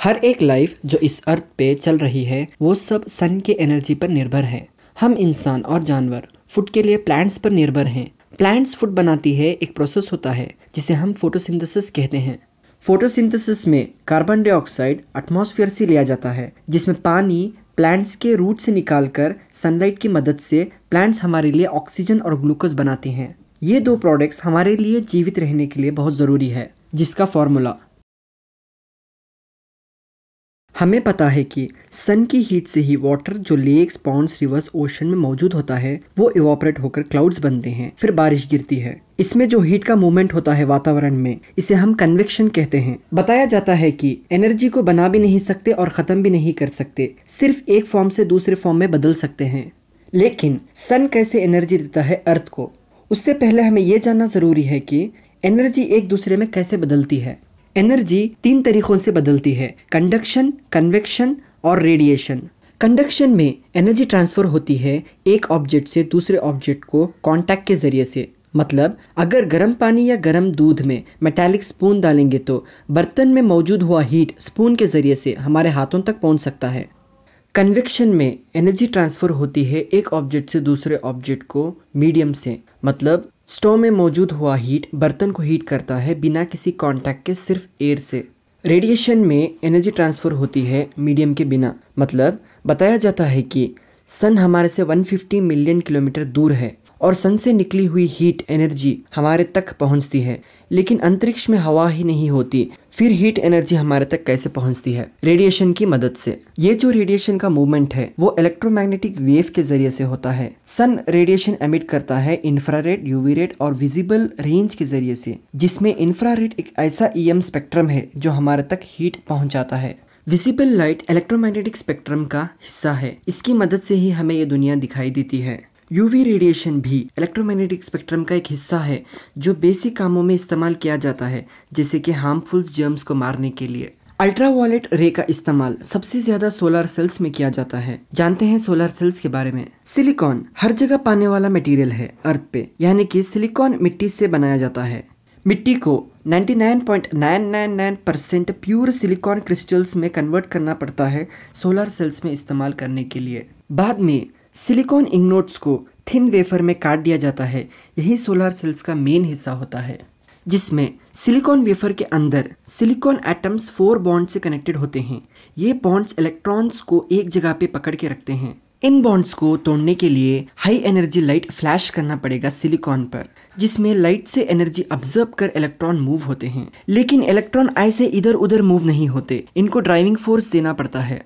हर एक लाइफ जो इस अर्थ पे चल रही है वो सब सन के एनर्जी पर निर्भर है। हम इंसान और जानवर फूड के लिए प्लांट्स पर निर्भर हैं। प्लांट्स फूड बनाती है, एक प्रोसेस होता है जिसे हम फोटोसिंथेसिस कहते हैं। फोटोसिंथेसिस में कार्बन डाइऑक्साइड एटमॉस्फेयर से लिया जाता है, जिसमें पानी प्लांट्स के रूट से निकालकर सनलाइट की मदद से प्लांट्स हमारे लिए ऑक्सीजन और ग्लूकोज बनाते हैं। ये दो प्रोडक्ट्स हमारे लिए जीवित रहने के लिए बहुत ज़रूरी है, जिसका फॉर्मूला हमें पता है कि सन की हीट से ही वाटर जो लेक्स, पॉन्ड्स, रिवर्स, ओशन में मौजूद होता है वो इवापोरेट होकर क्लाउड्स बनते हैं, फिर बारिश गिरती है। इसमें जो हीट का मूवमेंट होता है वातावरण में, इसे हम कन्वेक्शन कहते हैं। बताया जाता है कि एनर्जी को बना भी नहीं सकते और ख़त्म भी नहीं कर सकते, सिर्फ एक फॉर्म से दूसरे फॉर्म में बदल सकते हैं। लेकिन सन कैसे एनर्जी देता है अर्थ को, उससे पहले हमें यह जानना ज़रूरी है कि एनर्जी एक दूसरे में कैसे बदलती है। एनर्जी 3 तरीकों से बदलती है: कंडक्शन, कन्वेक्शन और रेडिएशन। कंडक्शन में एनर्जी ट्रांसफर होती है एक ऑब्जेक्ट से दूसरे ऑब्जेक्ट को कांटेक्ट के जरिए से। मतलब अगर गर्म पानी या गर्म दूध में मेटालिक स्पून डालेंगे तो बर्तन में मौजूद हुआ हीट स्पून के जरिए से हमारे हाथों तक पहुंच सकता है। कन्वेक्शन में एनर्जी ट्रांसफर होती है एक ऑब्जेक्ट से दूसरे ऑब्जेक्ट को मीडियम से। मतलब स्टोव में मौजूद हुआ हीट बर्तन को हीट करता है बिना किसी कांटेक्ट के, सिर्फ एयर से। रेडिएशन में एनर्जी ट्रांसफर होती है मीडियम के बिना। मतलब बताया जाता है कि सन हमारे से 150 मिलियन किलोमीटर दूर है और सन से निकली हुई हीट एनर्जी हमारे तक पहुंचती है, लेकिन अंतरिक्ष में हवा ही नहीं होती, फिर हीट एनर्जी हमारे तक कैसे पहुंचती है? रेडिएशन की मदद से। ये जो रेडिएशन का मूवमेंट है वो इलेक्ट्रोमैग्नेटिक वेव के जरिए से होता है। सन रेडिएशन एमिट करता है इंफ्रारेड, यूवी रेड और विजिबल रेंज के जरिए से, जिसमें इंफ्रारेड एक ऐसा ईएम स्पेक्ट्रम है जो हमारे तक हीट पहुंचाता है। विजिबल लाइट इलेक्ट्रोमैग्नेटिक स्पेक्ट्रम का हिस्सा है, इसकी मदद से ही हमें ये दुनिया दिखाई देती है। यूवी रेडिएशन भी इलेक्ट्रोमैग्नेटिक स्पेक्ट्रम का एक हिस्सा है जो बेसिक कामों में इस्तेमाल किया जाता है, जैसे कि हार्मफुल जर्म्स को मारने के लिए। अल्ट्रावायलेट रे का इस्तेमाल सबसे ज्यादा सोलर सेल्स में किया जाता है। जानते हैं सोलर सेल्स के बारे में। सिलिकॉन हर जगह पाने वाला मटेरियल है अर्थ पे, यानी कि सिलिकॉन मिट्टी से बनाया जाता है। मिट्टी को 99.999% प्योर सिलिकॉन क्रिस्टल्स में कन्वर्ट करना पड़ता है सोलर सेल्स में इस्तेमाल करने के लिए। बाद में सिलिकॉन इंगोट्स को थिन वेफर में काट दिया जाता है। यही सोलर सेल्स का मेन हिस्सा होता है, जिसमें सिलिकॉन वेफर के अंदर सिलिकॉन एटम्स 4 बॉन्ड से कनेक्टेड होते हैं। ये बॉन्ड्स इलेक्ट्रॉन्स को एक जगह पे पकड़ के रखते हैं। इन बॉन्ड्स को तोड़ने के लिए हाई एनर्जी लाइट फ्लैश करना पड़ेगा सिलिकॉन पर, जिसमें लाइट से एनर्जी ऑब्जर्व कर इलेक्ट्रॉन मूव होते हैं। लेकिन इलेक्ट्रॉन ऐसे इधर उधर मूव नहीं होते, इनको ड्राइविंग फोर्स देना पड़ता है।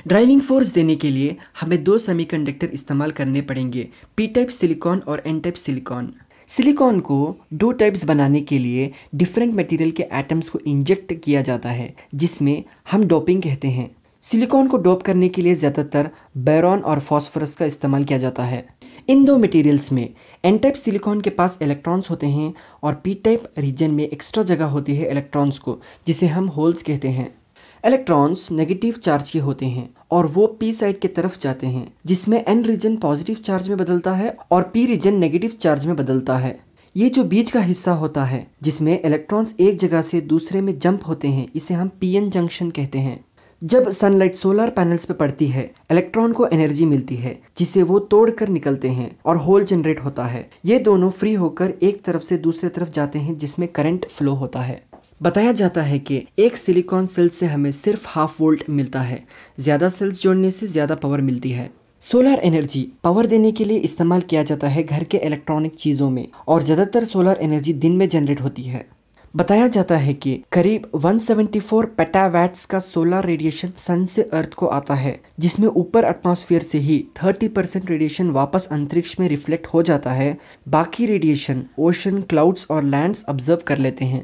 ड्राइविंग फोर्स देने के लिए हमें 2 सेमीकंडक्टर इस्तेमाल करने पड़ेंगे, पी टाइप सिलिकॉन और एन टाइप सिलिकॉन। सिलिकॉन को 2 टाइप्स बनाने के लिए डिफरेंट मटेरियल के एटम्स को इंजेक्ट किया जाता है, जिसमें हम डोपिंग कहते हैं। सिलिकॉन को डोप करने के लिए ज़्यादातर बोरॉन और फास्फोरस का इस्तेमाल किया जाता है। इन 2 मटेरियल्स में एन टाइप सिलिकॉन के पास इलेक्ट्रॉन्स होते हैं और पी टाइप रीजन में एक्स्ट्रा जगह होती है इलेक्ट्रॉन्स को, जिसे हम होल्स कहते हैं। इलेक्ट्रॉन्स नेगेटिव चार्ज के होते हैं और वो पी साइड की तरफ जाते हैं, जिसमें एन रीजन पॉजिटिव चार्ज में बदलता है और पी रीजन नेगेटिव चार्ज में बदलता है। ये जो बीच का हिस्सा होता है जिसमें इलेक्ट्रॉन्स एक जगह से दूसरे में जंप होते हैं, इसे हम पीएन जंक्शन कहते हैं। जब सनलाइट सोलर पैनल्स पे पड़ती है, इलेक्ट्रॉन को एनर्जी मिलती है जिसे वो तोड़कर निकलते हैं और होल जनरेट होता है। ये दोनों फ्री होकर एक तरफ से दूसरे तरफ जाते हैं, जिसमें करंट फ्लो होता है। बताया जाता है कि एक सिलिकॉन सेल से हमें सिर्फ 1/2 वोल्ट मिलता है, ज़्यादा सेल्स जोड़ने से ज़्यादा पावर मिलती है। सोलर एनर्जी पावर देने के लिए इस्तेमाल किया जाता है घर के इलेक्ट्रॉनिक चीज़ों में, और ज़्यादातर सोलर एनर्जी दिन में जनरेट होती है। बताया जाता है कि करीब 174 पेटावैट्स का सोलर रेडिएशन सन से अर्थ को आता है, जिसमें ऊपर एटमॉस्फेयर से ही 30% रेडिएशन वापस अंतरिक्ष में रिफ्लेक्ट हो जाता है। बाकी रेडिएशन ओशन, क्लाउड्स और लैंड्स ऑब्जर्व कर लेते हैं।